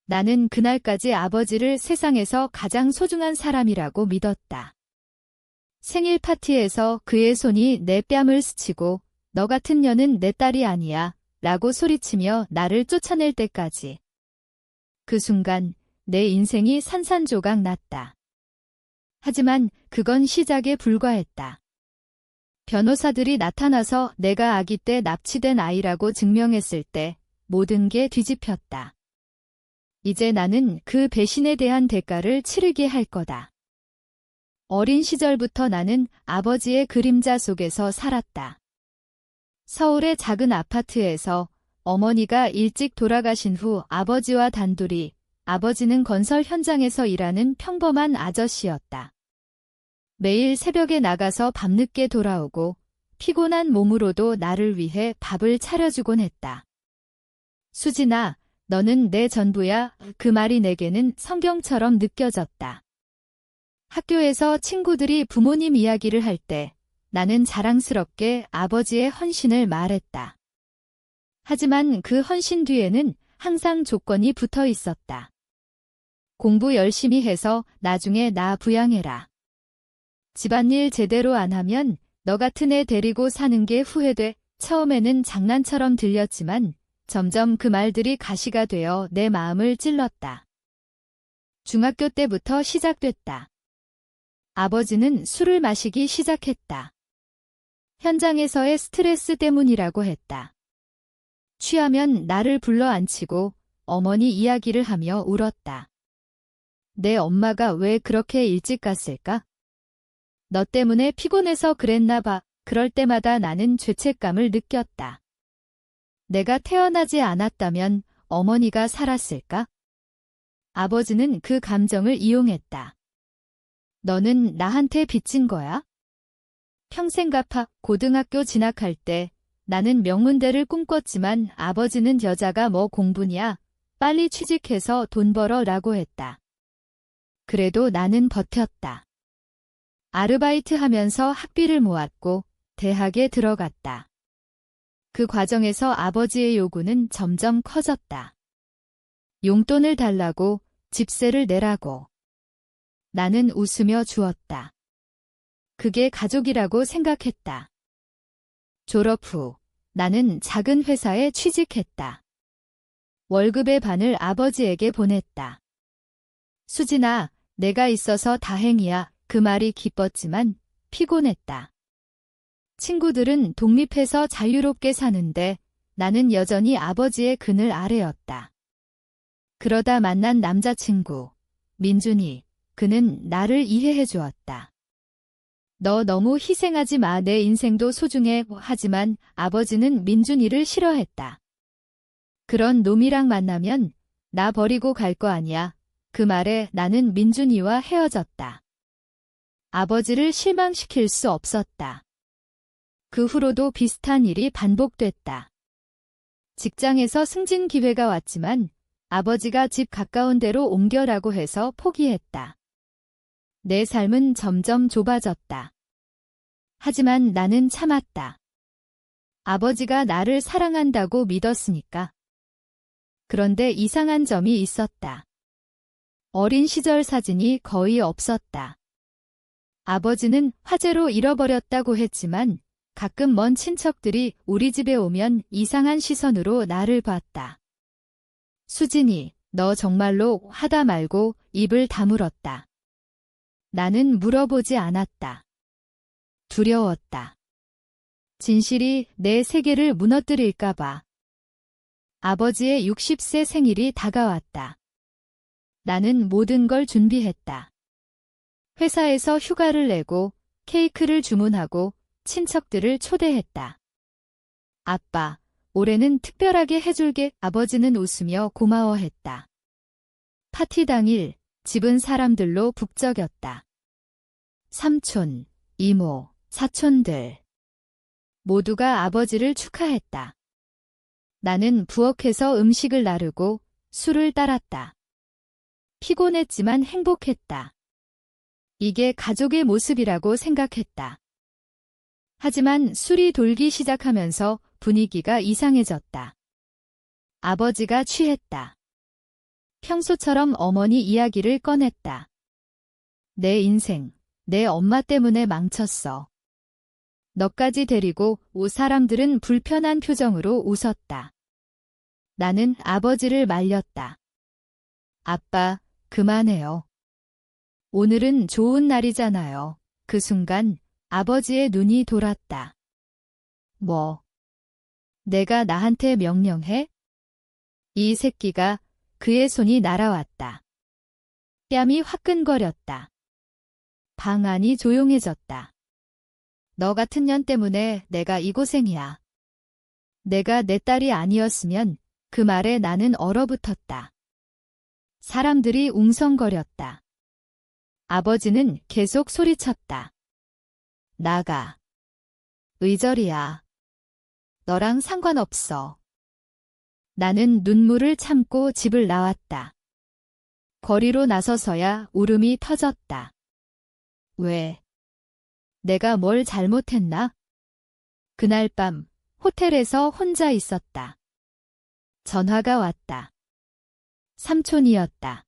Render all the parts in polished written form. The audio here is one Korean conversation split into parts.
나는 그날까지 아버지를 세상에서 가장 소중한 사람이라고 믿었다. 생일 파티에서 그의 손이 내 뺨을 스치고 너 같은 년은 내 딸이 아니야 라고 소리치며 나를 쫓아낼 때까지. 그 순간 내 인생이 산산조각 났다. 하지만 그건 시작에 불과했다. 변호사들이 나타나서 내가 아기 때 납치된 아이라고 증명했을 때 모든 게 뒤집혔다. 이제 나는 그 배신에 대한 대가를 치르게 할 거다. 어린 시절부터 나는 아버지의 그림자 속에서 살았다. 서울의 작은 아파트에서 어머니가 일찍 돌아가신 후 아버지와 단둘이, 아버지는 건설 현장에서 일하는 평범한 아저씨였다. 매일 새벽에 나가서 밤늦게 돌아오고 피곤한 몸으로도 나를 위해 밥을 차려주곤 했다. 수진아, 너는 내 전부야. 그 말이 내게는 성경처럼 느껴졌다. 학교에서 친구들이 부모님 이야기를 할 때 나는 자랑스럽게 아버지의 헌신을 말했다. 하지만 그 헌신 뒤에는 항상 조건이 붙어 있었다. 공부 열심히 해서 나중에 나 부양해라. 집안일 제대로 안 하면 너 같은 애 데리고 사는 게 후회돼. 처음에는 장난처럼 들렸지만 점점 그 말들이 가시가 되어 내 마음을 찔렀다. 중학교 때부터 시작됐다. 아버지는 술을 마시기 시작했다. 현장에서의 스트레스 때문이라고 했다. 취하면 나를 불러 앉히고 어머니 이야기를 하며 울었다. 내 엄마가 왜 그렇게 일찍 갔을까? 너 때문에 피곤해서 그랬나 봐. 그럴 때마다 나는 죄책감을 느꼈다. 내가 태어나지 않았다면 어머니가 살았을까? 아버지는 그 감정을 이용했다. 너는 나한테 빚진 거야? 평생 갚아. 고등학교 진학할 때 나는 명문대를 꿈꿨지만 아버지는 여자가 뭐 공부냐? 빨리 취직해서 돈 벌어 라고 했다. 그래도 나는 버텼다. 아르바이트 하면서 학비를 모았고 대학에 들어갔다. 그 과정에서 아버지의 요구는 점점 커졌다. 용돈을 달라고, 집세를 내라고. 나는 웃으며 주었다. 그게 가족이라고 생각했다. 졸업 후 나는 작은 회사에 취직했다. 월급의 반을 아버지에게 보냈다. 수진아, 내가 있어서 다행이야. 그 말이 기뻤지만 피곤했다. 친구들은 독립해서 자유롭게 사는데 나는 여전히 아버지의 그늘 아래였다. 그러다 만난 남자친구, 민준이, 그는 나를 이해해 주었다. 너 너무 희생하지 마. 내 인생도 소중해. 하지만 아버지는 민준이를 싫어했다. 그런 놈이랑 만나면 나 버리고 갈 거 아니야. 그 말에 나는 민준이와 헤어졌다. 아버지를 실망시킬 수 없었다. 그 후로도 비슷한 일이 반복됐다. 직장에서 승진 기회가 왔지만 아버지가 집 가까운 데로 옮겨라고 해서 포기했다. 내 삶은 점점 좁아졌다. 하지만 나는 참았다. 아버지가 나를 사랑한다고 믿었으니까. 그런데 이상한 점이 있었다. 어린 시절 사진이 거의 없었다. 아버지는 화재로 잃어버렸다고 했지만 가끔 먼 친척들이 우리 집에 오면 이상한 시선으로 나를 봤다. 수진이, 너 정말로 하다 말고 입을 다물었다. 나는 물어보지 않았다. 두려웠다. 진실이 내 세계를 무너뜨릴까봐. 아버지의 60세 생일이 다가왔다. 나는 모든 걸 준비했다. 회사에서 휴가를 내고 케이크를 주문하고 친척들을 초대했다. 아빠, 올해는 특별하게 해줄게. 아버지는 웃으며 고마워했다. 파티 당일 집은 사람들로 북적였다. 삼촌, 이모, 사촌들 모두가 아버지를 축하했다. 나는 부엌에서 음식을 나르고 술을 따랐다. 피곤했지만 행복했다. 이게 가족의 모습이라고 생각했다. 하지만 술이 돌기 시작하면서 분위기가 이상해졌다. 아버지가 취했다. 평소처럼 어머니 이야기를 꺼냈다. 내 인생, 내 엄마 때문에 망쳤어. 너까지 데리고 오 사람들은 불편한 표정으로 웃었다. 나는 아버지를 말렸다. 아빠, 그만해요. 오늘은 좋은 날이잖아요. 그 순간 아버지의 눈이 돌았다. 뭐? 내가 나한테 명령해? 이 새끼가. 그의 손이 날아왔다. 뺨이 화끈거렸다. 방 안이 조용해졌다. 너 같은 년 때문에 내가 이 고생이야. 내가 내 딸이 아니었으면 그 말에 나는 얼어붙었다. 사람들이 웅성거렸다. 아버지는 계속 소리쳤다. 나가. 의절이야. 너랑 상관없어. 나는 눈물을 참고 집을 나왔다. 거리로 나서서야 울음이 터졌다. 왜? 내가 뭘 잘못했나? 그날 밤 호텔에서 혼자 있었다. 전화가 왔다. 삼촌이었다.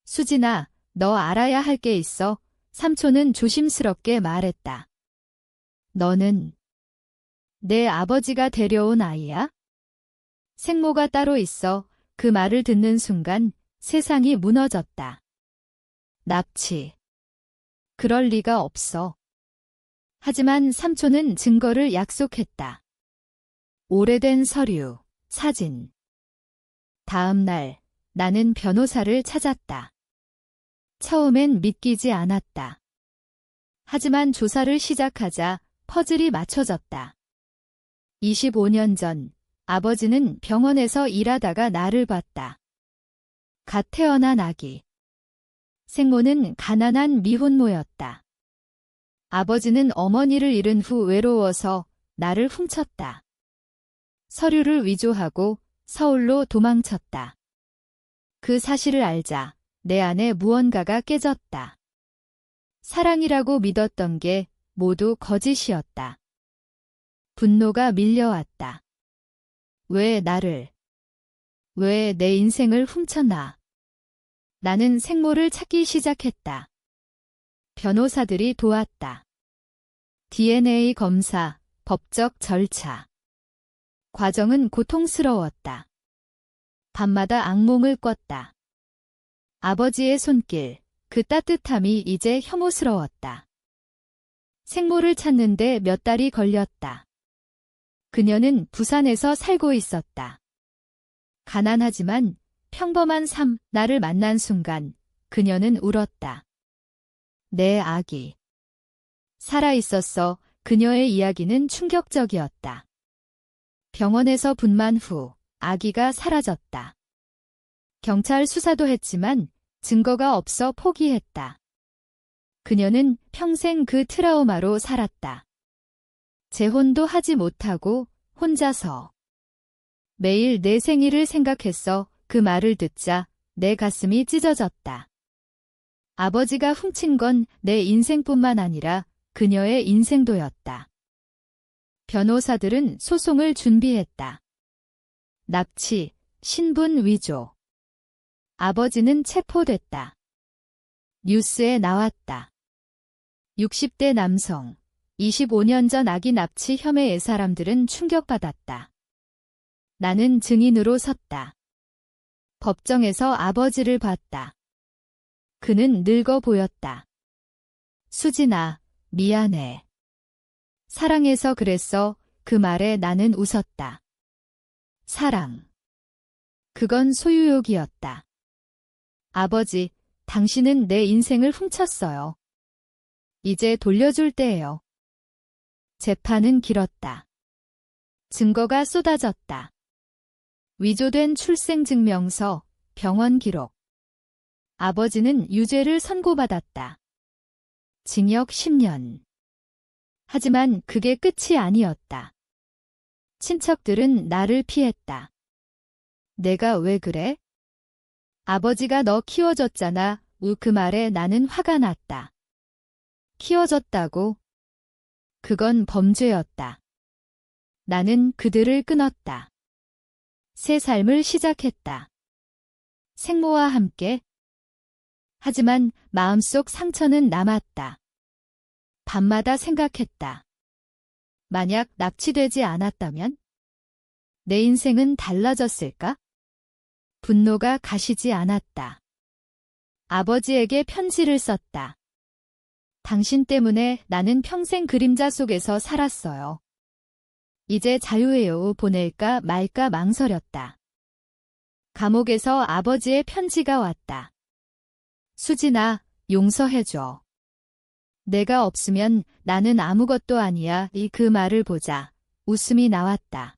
수진아, 너 알아야 할 게 있어. 삼촌은 조심스럽게 말했다. 너는 내 아버지가 데려온 아이야? 생모가 따로 있어. 그 말을 듣는 순간 세상이 무너졌다. 납치. 그럴 리가 없어. 하지만 삼촌은 증거를 약속했다. 오래된 서류, 사진. 다음 날 나는 변호사를 찾았다. 처음엔 믿기지 않았다. 하지만 조사를 시작하자 퍼즐이 맞춰졌다. 25년 전 아버지는 병원에서 일하다가 나를 봤다. 갓 태어난 아기. 생모는 가난한 미혼모였다. 아버지는 어머니를 잃은 후 외로워서 나를 훔쳤다. 서류를 위조하고 서울로 도망쳤다. 그 사실을 알자 내 안에 무언가가 깨졌다. 사랑이라고 믿었던 게 모두 거짓이었다. 분노가 밀려왔다. 왜 나를? 왜 내 인생을 훔쳤나? 나는 생모를 찾기 시작했다. 변호사들이 도왔다. DNA 검사, 법적 절차. 과정은 고통스러웠다. 밤마다 악몽을 꿨다. 아버지의 손길, 그 따뜻함이 이제 혐오스러웠다. 생모를 찾는데 몇 달이 걸렸다. 그녀는 부산에서 살고 있었다. 가난하지만 평범한 삶, 나를 만난 순간 그녀는 울었다. 내 아기. 살아있었어. 그녀의 이야기는 충격적이었다. 병원에서 분만 후 아기가 사라졌다. 경찰 수사도 했지만 증거가 없어 포기했다. 그녀는 평생 그 트라우마로 살았다. 재혼도 하지 못하고 혼자서. 매일 내 생일을 생각했어. 그 말을 듣자 내 가슴이 찢어졌다. 아버지가 훔친 건 내 인생뿐만 아니라 그녀의 인생도였다. 변호사들은 소송을 준비했다. 납치, 신분 위조. 아버지는 체포됐다. 뉴스에 나왔다. 60대 남성, 25년 전 아기 납치 혐의의 사람들은 충격받았다. 나는 증인으로 섰다. 법정에서 아버지를 봤다. 그는 늙어 보였다. 수진아, 미안해. 사랑해서 그랬어. 그 말에 나는 웃었다. 사랑. 그건 소유욕이었다. 아버지, 당신은 내 인생을 훔쳤어요. 이제 돌려줄 때예요. 재판은 길었다. 증거가 쏟아졌다. 위조된 출생증명서, 병원 기록. 아버지는 유죄를 선고받았다. 징역 10년. 하지만 그게 끝이 아니었다. 친척들은 나를 피했다. 내가 왜 그래? 아버지가 너 키워줬잖아. 그 말에 나는 화가 났다. 키워줬다고? 그건 범죄였다. 나는 그들을 끊었다. 새 삶을 시작했다. 생모와 함께. 하지만 마음속 상처는 남았다. 밤마다 생각했다. 만약 납치되지 않았다면? 내 인생은 달라졌을까? 분노가 가시지 않았다. 아버지에게 편지를 썼다. 당신 때문에 나는 평생 그림자 속에서 살았어요. 이제 자유해요. 보낼까 말까 망설였다. 감옥에서 아버지의 편지가 왔다. 수진아, 용서해줘. 내가 없으면 나는 아무것도 아니야. 그 말을 보자 웃음이 나왔다.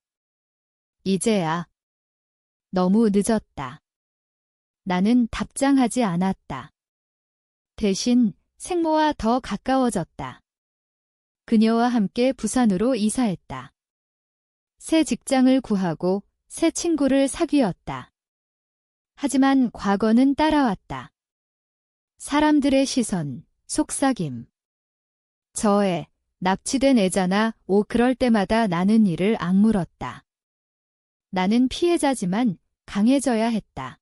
이제야. 너무 늦었다. 나는 답장하지 않았다. 대신 생모와 더 가까워졌다. 그녀와 함께 부산으로 이사했다. 새 직장을 구하고 새 친구를 사귀었다. 하지만 과거는 따라왔다. 사람들의 시선, 속삭임. 저 애, 납치된 애잖아. 그럴 때마다 나는 이를 악물었다. 나는 피해자지만 강해져야 했다.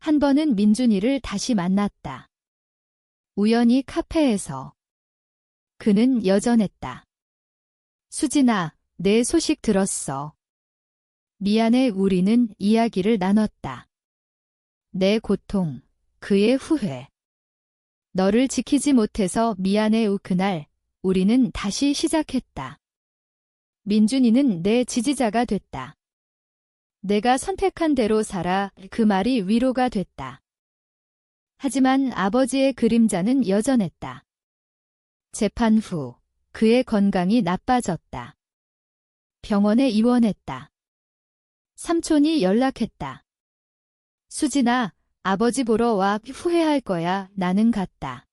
한 번은 민준이를 다시 만났다. 우연히 카페에서. 그는 여전했다. 수진아, 내 소식 들었어. 미안해. 우리는 이야기를 나눴다. 내 고통, 그의 후회. 너를 지키지 못해서 미안해. 그날 우리는 다시 시작했다. 민준이는 내 지지자가 됐다. 내가 선택한 대로 살아. 그 말이 위로가 됐다. 하지만 아버지의 그림자는 여전했다. 재판 후 그의 건강이 나빠졌다. 병원에 입원했다. 삼촌이 연락했다. 수진아, 아버지 보러 와. 후회할 거야. 나는 갔다.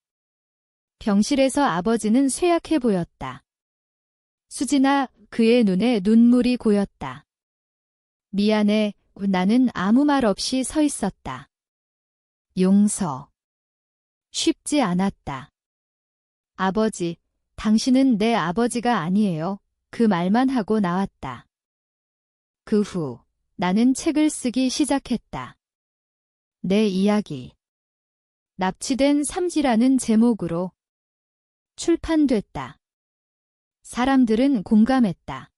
병실에서 아버지는 쇠약해 보였다. 수진아, 그의 눈에 눈물이 고였다. 미안해. 나는 아무 말 없이 서 있었다. 용서. 쉽지 않았다. 아버지, 당신은 내 아버지가 아니에요. 그 말만 하고 나왔다. 그 후 나는 책을 쓰기 시작했다. 내 이야기. 납치된 삼지라는 제목으로 출판됐다. 사람들은 공감했다.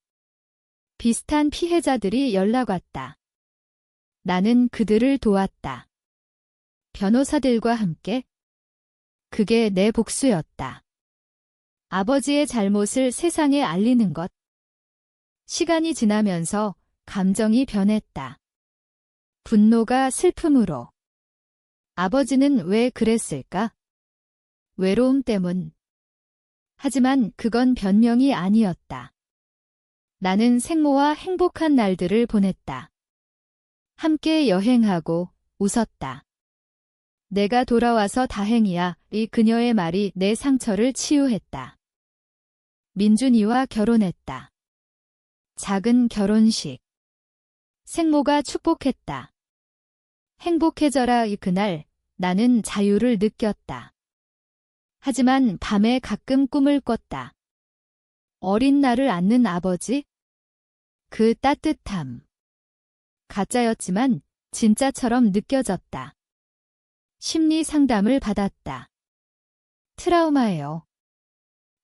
비슷한 피해자들이 연락 왔다. 나는 그들을 도왔다. 변호사들과 함께. 그게 내 복수였다. 아버지의 잘못을 세상에 알리는 것. 시간이 지나면서 감정이 변했다. 분노가 슬픔으로. 아버지는 왜 그랬을까? 외로움 때문. 하지만 그건 변명이 아니었다. 나는 생모와 행복한 날들을 보냈다. 함께 여행하고 웃었다. 내가 돌아와서 다행이야. 이 그녀의 말이 내 상처를 치유했다. 민준이와 결혼했다. 작은 결혼식. 생모가 축복했다. 행복해져라. 그날 나는 자유를 느꼈다. 하지만 밤에 가끔 꿈을 꿨다. 어린 나를 안는 아버지? 그 따뜻함. 가짜였지만 진짜처럼 느껴졌다. 심리 상담을 받았다. 트라우마예요.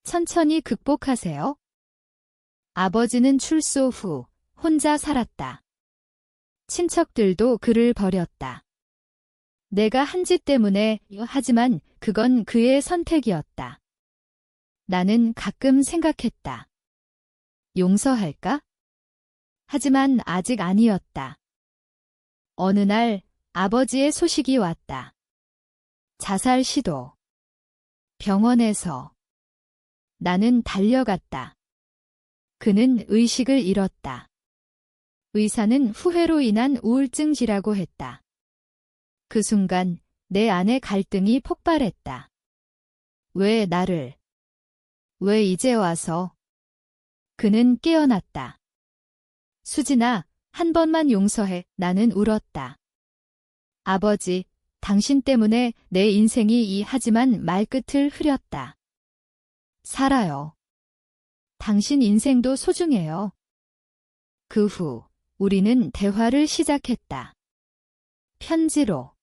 천천히 극복하세요. 아버지는 출소 후 혼자 살았다. 친척들도 그를 버렸다. 내가 한 짓 때문에. 하지만 그건 그의 선택이었다. 나는 가끔 생각했다. 용서할까? 하지만 아직 아니었다. 어느 날 아버지의 소식이 왔다. 자살 시도. 병원에서. 나는 달려갔다. 그는 의식을 잃었다. 의사는 후회로 인한 우울증이라고 했다. 그 순간 내 안에 갈등이 폭발했다. 왜 나를? 왜 이제 와서? 그는 깨어났다. 수진아, 한 번만 용서해. 나는 울었다. 아버지, 당신 때문에 내 인생이 하지만 말끝을 흐렸다. 살아요. 당신 인생도 소중해요. 그 후 우리는 대화를 시작했다. 편지로.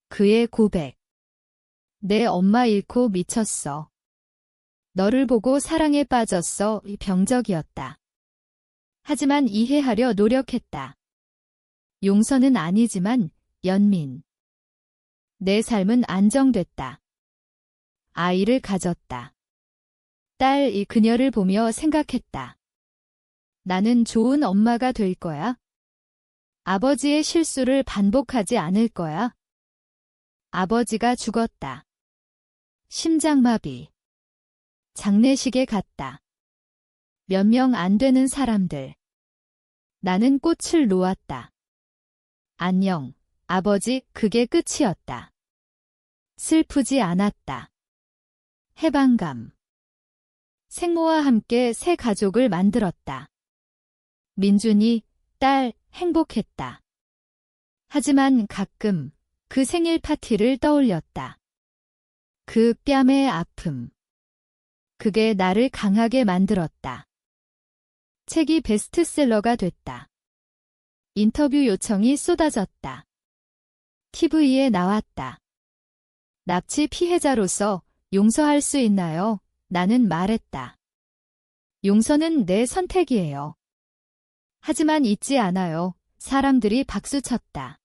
그의 고백. 내 엄마 잃고 미쳤어. 너를 보고 사랑에 빠졌어. 병적이었다. 하지만 이해하려 노력했다. 용서는 아니지만 연민. 내 삶은 안정됐다. 아이를 가졌다. 딸 그녀를 보며 생각했다. 나는 좋은 엄마가 될 거야. 아버지의 실수를 반복하지 않을 거야. 아버지가 죽었다. 심장마비. 장례식에 갔다. 몇 명 안 되는 사람들. 나는 꽃을 놓았다. 안녕, 아버지, 그게 끝이었다. 슬프지 않았다. 해방감. 생모와 함께 새 가족을 만들었다. 민준이, 딸, 행복했다. 하지만 가끔 그 생일 파티를 떠올렸다. 그 뺨의 아픔. 그게 나를 강하게 만들었다. 책이 베스트셀러가 됐다. 인터뷰 요청이 쏟아졌다. TV에 나왔다. 납치 피해자로서 용서할 수 있나요? 나는 말했다. 용서는 내 선택이에요. 하지만 잊지 않아요. 사람들이 박수쳤다.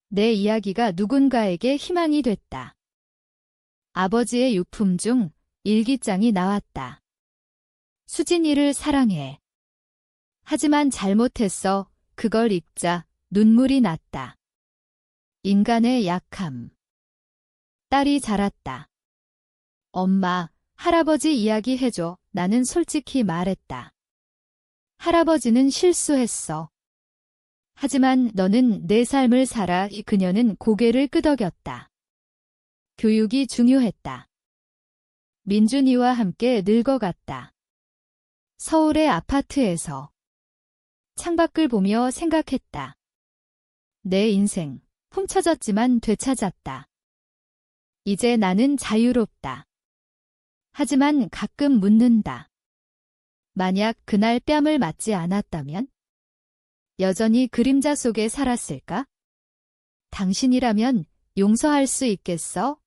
내 이야기가 누군가에게 희망이 됐다. 아버지의 유품 중 일기장이 나왔다. 수진이를 사랑해. 하지만 잘못했어. 그걸 읽자 눈물이 났다. 인간의 약함. 딸이 자랐다. 엄마, 할아버지 이야기 해줘. 나는 솔직히 말했다. 할아버지는 실수했어. 하지만 너는 내 삶을 살아. 그녀는 고개를 끄덕였다. 교육이 중요했다. 민준이와 함께 늙어갔다. 서울의 아파트에서. 창밖을 보며 생각했다. 내 인생, 훔쳐졌지만 되찾았다. 이제 나는 자유롭다. 하지만 가끔 묻는다. 만약 그날 뺨을 맞지 않았다면? 여전히 그림자 속에 살았을까? 당신이라면 용서할 수 있겠어?